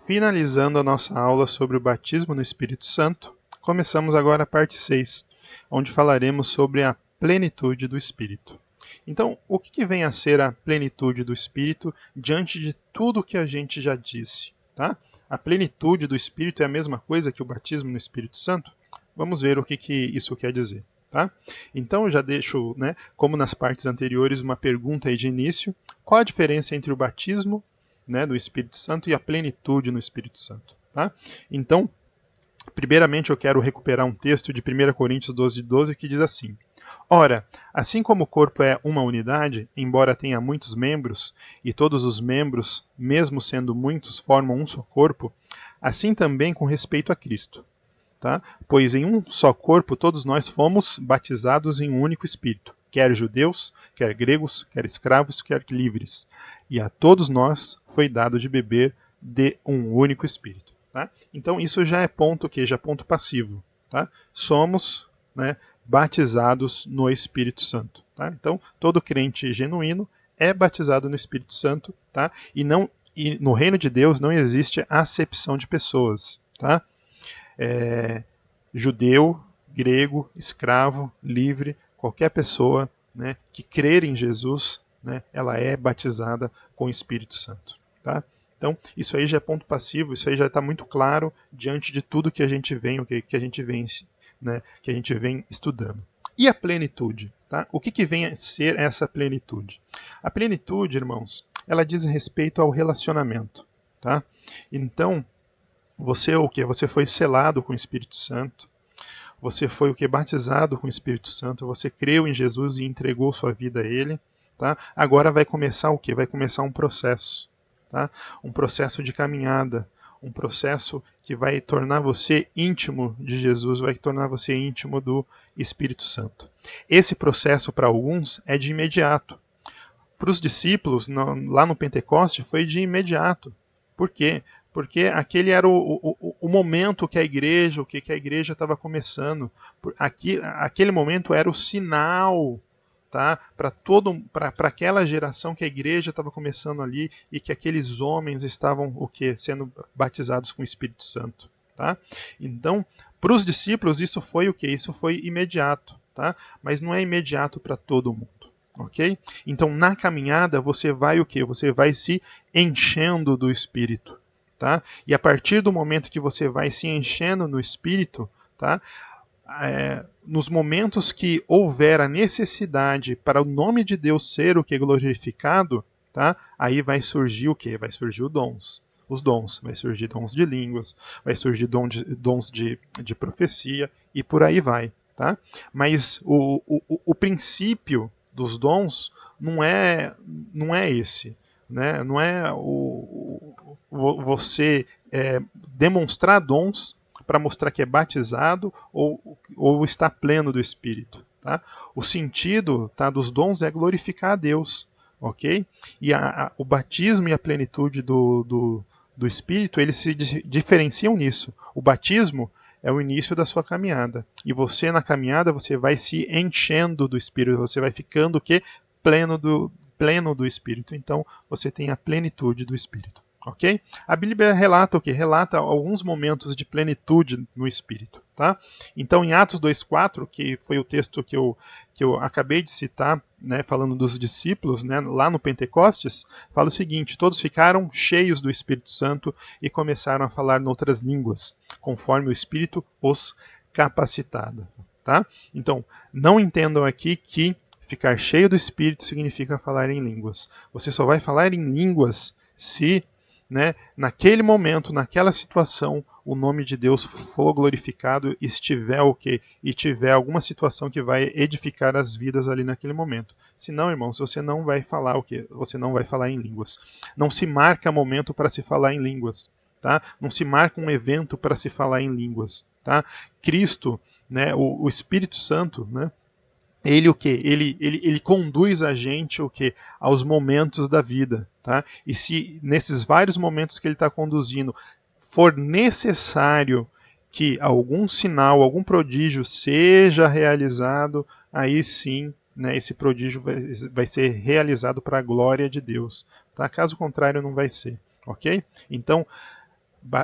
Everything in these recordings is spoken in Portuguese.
finalizando a nossa aula sobre o batismo no Espírito Santo, começamos agora a parte 6, onde falaremos sobre a plenitude do Espírito. Então, o que vem a ser a plenitude do Espírito diante de tudo que a gente já disse? Tá? A plenitude do Espírito é a mesma coisa que o batismo no Espírito Santo? Vamos ver o que isso quer dizer. Tá? Então, eu já deixo, como nas partes anteriores, uma pergunta aí de início. Qual a diferença entre o batismo do Espírito Santo e a plenitude no Espírito Santo? Tá? Então, primeiramente eu quero recuperar um texto de 1 Coríntios 12:12 que diz assim: Ora, assim como o corpo é uma unidade, embora tenha muitos membros, e todos os membros, mesmo sendo muitos, formam um só corpo, assim também com respeito a Cristo. Tá? Pois em um só corpo todos nós fomos batizados em um único Espírito, quer judeus, quer gregos, quer escravos, quer livres. E a todos nós foi dado de beber de um único Espírito. Tá? Então isso já é ponto já é ponto passivo. Tá? Somos batizados no Espírito Santo. Tá? Então todo crente genuíno é batizado no Espírito Santo, tá? E no reino de Deus não existe acepção de pessoas. Tá? Judeu, grego, escravo, livre, qualquer pessoa que crer em Jesus, ela é batizada com o Espírito Santo. Tá? Então, isso aí já é ponto passivo, isso aí já está muito claro diante de tudo que a gente vem, que a gente vem estudando. E a plenitude? Tá? O que vem a ser essa plenitude? A plenitude, irmãos, ela diz respeito ao relacionamento. Tá? Então, você o que? Você foi selado com o Espírito Santo. Você foi o que? Batizado com o Espírito Santo. Você creu em Jesus e entregou sua vida a Ele. Tá? Agora vai começar o que? Vai começar um processo. Tá? Um processo de caminhada. Um processo que vai tornar você íntimo de Jesus, vai tornar você íntimo do Espírito Santo. Esse processo, para alguns, é de imediato. Para os discípulos, lá no Pentecoste, foi de imediato. Por quê? Porque aquele era o momento que a igreja estava começando. Aquele momento era o sinal, tá? Para aquela geração que a igreja estava começando ali e que aqueles homens estavam sendo batizados com o Espírito Santo. Tá? Então, para os discípulos isso foi o quê? Isso foi imediato, tá? Mas não é imediato para todo mundo. Ok? Então, na caminhada, você vai o quê? Você vai se enchendo do Espírito. Tá? E a partir do momento que você vai se enchendo no Espírito, tá? Nos momentos que houver a necessidade para o nome de Deus ser o que é glorificado, tá? Aí vai surgir o quê? Vai surgir os dons. Vai surgir dons de línguas, vai surgir dons de profecia e por aí vai. Tá? Mas o princípio dos dons não é esse. Não é você demonstrar dons para mostrar que é batizado ou está pleno do Espírito. Tá? O sentido dos dons é glorificar a Deus. Ok? E o batismo e a plenitude do Espírito, eles se diferenciam nisso. O batismo é o início da sua caminhada. E você, na caminhada, você vai se enchendo do Espírito, você vai ficando o quê? Pleno do Espírito. Então, você tem a plenitude do Espírito. Ok? A Bíblia relata o quê? Relata alguns momentos de plenitude no Espírito. Tá? Então, em Atos 2,4, que foi o texto que eu acabei de citar, falando dos discípulos, lá no Pentecostes, fala o seguinte: todos ficaram cheios do Espírito Santo e começaram a falar noutras línguas, conforme o Espírito os capacitava. Tá? Então, não entendam aqui que ficar cheio do Espírito significa falar em línguas. Você só vai falar em línguas se naquele momento, naquela situação, o nome de Deus for glorificado e estiver e tiver alguma situação que vai edificar as vidas ali naquele momento. Senão, irmãos, você não vai falar Você não vai falar em línguas. Não se marca momento para se falar em línguas. Tá? Não se marca um evento para se falar em línguas. Tá? Cristo, o Espírito Santo, ele o quê? Ele conduz a gente o quê? Aos momentos da vida. Tá? E se nesses vários momentos que ele está conduzindo for necessário que algum sinal, algum prodígio seja realizado, aí sim esse prodígio vai ser realizado para a glória de Deus. Tá? Caso contrário, não vai ser. Ok? Então,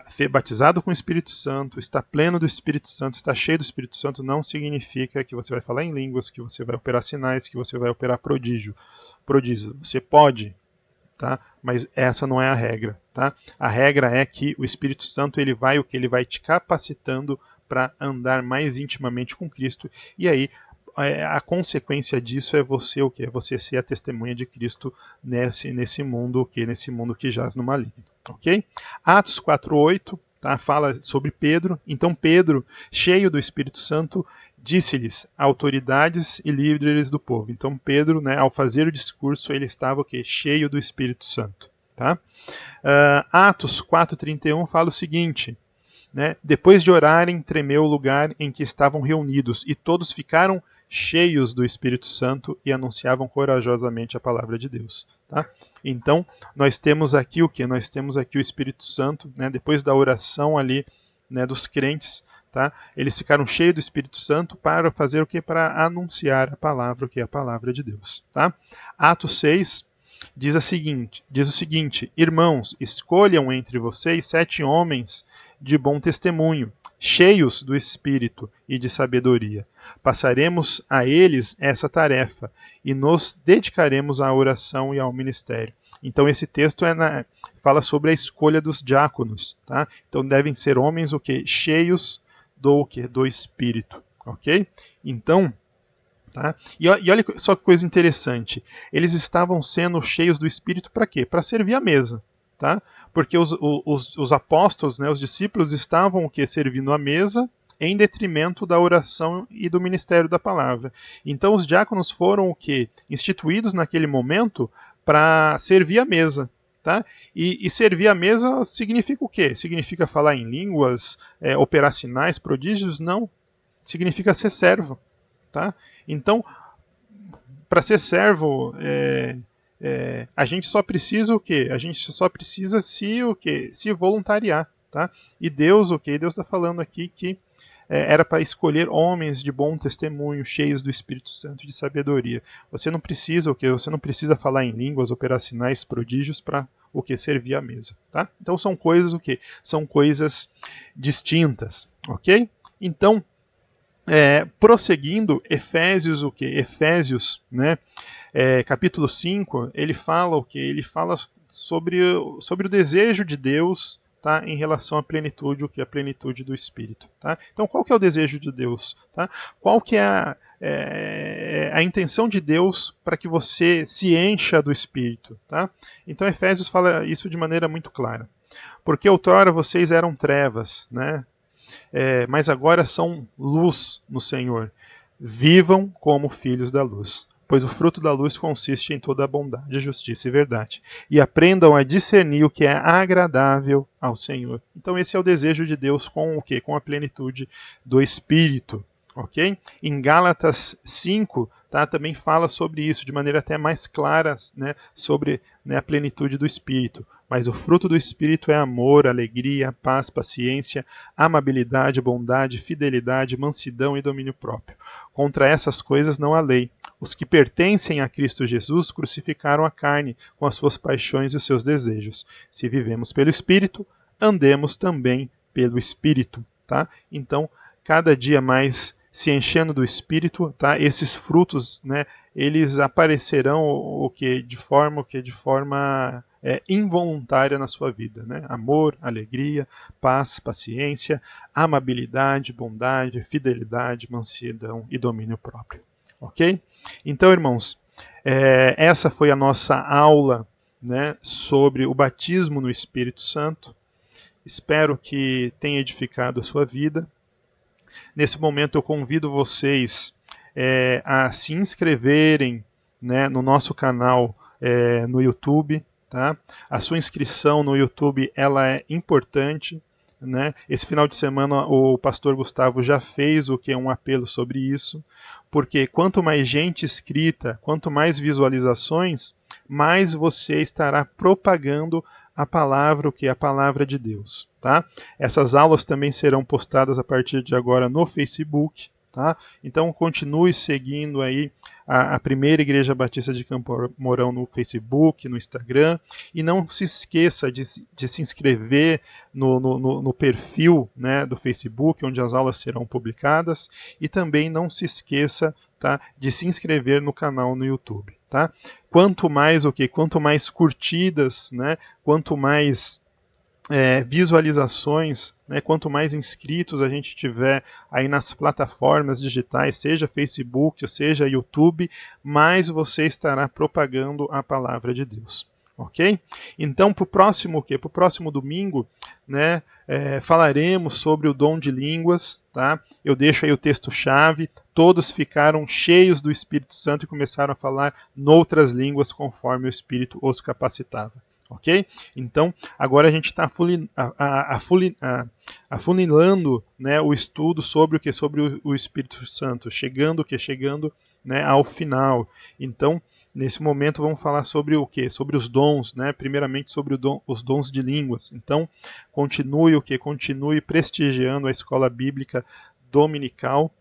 ser batizado com o Espírito Santo, estar pleno do Espírito Santo, estar cheio do Espírito Santo, não significa que você vai falar em línguas, que você vai operar sinais, que você vai operar prodígio. Você pode, tá? Mas essa não é a regra, tá? A regra é que o Espírito Santo ele vai te capacitando para andar mais intimamente com Cristo, e aí a consequência disso é você o quê? Você ser a testemunha de Cristo nesse mundo que jaz no maligno, ok? Atos 4:8, tá? Fala sobre Pedro. Então Pedro, cheio do Espírito Santo, disse-lhes, autoridades e líderes do povo. Então Pedro, né, ao fazer o discurso, ele estava o quê? Cheio do Espírito Santo, tá? Atos 4:31 fala o seguinte, né? Depois de orarem, tremeu o lugar em que estavam reunidos, e todos ficaram cheios do Espírito Santo e anunciavam corajosamente a palavra de Deus. Tá? Então, nós temos aqui o que? Nós temos aqui o Espírito Santo, né? Depois da oração ali, né, dos crentes, tá? Eles ficaram cheios do Espírito Santo para fazer o que? Para anunciar a palavra, o que é a palavra de Deus. Tá? Atos 6 diz o seguinte, irmãos, escolham entre vocês 7 homens de bom testemunho, cheios do Espírito e de sabedoria. Passaremos a eles essa tarefa e nos dedicaremos à oração e ao ministério. Então esse texto fala sobre a escolha dos diáconos, tá? Então devem ser homens o quê? Cheios do quê? Do Espírito, ok? Então, tá? E olha só que coisa interessante. Eles estavam sendo cheios do Espírito para quê? Para servir a mesa, tá? Porque os apóstolos, né, os discípulos estavam o quê? Servindo a mesa em detrimento da oração e do ministério da palavra. Então os diáconos foram o quê? Instituídos naquele momento para servir a mesa. Tá? E servir a mesa significa o quê? Significa falar em línguas, operar sinais, prodígios? Não. Significa ser servo. Tá? Então, para ser servo, a gente só precisa o quê? A gente só precisa se voluntariar. Tá? E Deus, o quê? Deus está falando aqui que era para escolher homens de bom testemunho, cheios do Espírito Santo e de sabedoria. Você não precisa o quê? Você não precisa falar em línguas, operar sinais, prodígios para o que? Servir a mesa. Tá? Então são coisas o quê? São coisas distintas. Ok? Então, prosseguindo, Efésios o quê? Efésios, né? Capítulo 5, ele fala o quê? Ele fala sobre o desejo de Deus, tá, em relação à plenitude, o que é a plenitude do Espírito. Tá? Então, qual que é o desejo de Deus? Tá? Qual que é a intenção de Deus para que você se encha do Espírito? Tá? Então, Efésios fala isso de maneira muito clara. Porque outrora vocês eram trevas, né? Mas agora são luz no Senhor. Vivam como filhos da luz. Pois o fruto da luz consiste em toda a bondade, justiça e verdade. E aprendam a discernir o que é agradável ao Senhor. Então esse é o desejo de Deus com o quê? Com a plenitude do Espírito. Ok? Em Gálatas 5, tá, também fala sobre isso de maneira até mais clara, né, sobre, né, a plenitude do Espírito. Mas o fruto do Espírito é amor, alegria, paz, paciência, amabilidade, bondade, fidelidade, mansidão e domínio próprio. Contra essas coisas não há lei. Os que pertencem a Cristo Jesus crucificaram a carne com as suas paixões e os seus desejos. Se vivemos pelo Espírito, andemos também pelo Espírito. Tá? Então, cada dia mais se enchendo do Espírito, tá? Esses frutos, né, eles aparecerão de forma involuntária na sua vida, né? Amor, alegria, paz, paciência, amabilidade, bondade, fidelidade, mansidão e domínio próprio. Ok? Então, irmãos, essa foi a nossa aula, né, sobre o batismo no Espírito Santo. Espero que tenha edificado a sua vida. Nesse momento eu convido vocês a se inscreverem, né, no nosso canal no YouTube. Tá? A sua inscrição no YouTube ela é importante. Né? Esse final de semana o pastor Gustavo já fez um apelo sobre isso, porque quanto mais gente inscrita, quanto mais visualizações, mais você estará propagando a palavra, o que é a palavra de Deus. Tá? Essas aulas também serão postadas a partir de agora no Facebook. Tá? Então continue seguindo aí a primeira Igreja Batista de Campo Mourão no Facebook, no Instagram, e não se esqueça de se inscrever no perfil, né, do Facebook, onde as aulas serão publicadas, e também não se esqueça, tá, de se inscrever no canal no YouTube. Tá? Quanto mais quanto mais curtidas, né, quanto mais visualizações, né, quanto mais inscritos a gente tiver aí nas plataformas digitais, seja Facebook, ou seja YouTube, mais você estará propagando a palavra de Deus. Ok? Então, para o próximo Para o próximo domingo, né, falaremos sobre o dom de línguas. Tá? Eu deixo aí o texto-chave. Todos ficaram cheios do Espírito Santo e começaram a falar noutras línguas conforme o Espírito os capacitava. Ok? Então, agora a gente está afunilando, né, o estudo sobre o que? Sobre o Espírito Santo, chegando né, ao final. Então, nesse momento vamos falar sobre o que? Sobre os dons, né? Primeiramente sobre os dons de línguas. Então, continue o que? Continue prestigiando a escola bíblica dominical.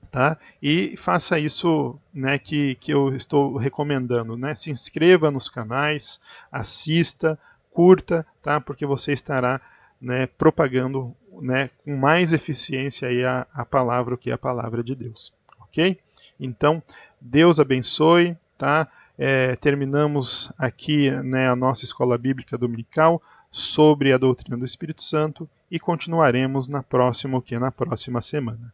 Tá? E faça isso, né, que eu estou recomendando. Né? Se inscreva nos canais, assista, curta, tá? Porque você estará, né, propagando, né, com mais eficiência aí a palavra, que é a palavra de Deus. Ok? Então, Deus abençoe. Tá? Terminamos aqui, né, a nossa escola bíblica dominical sobre a doutrina do Espírito Santo e continuaremos na próxima semana.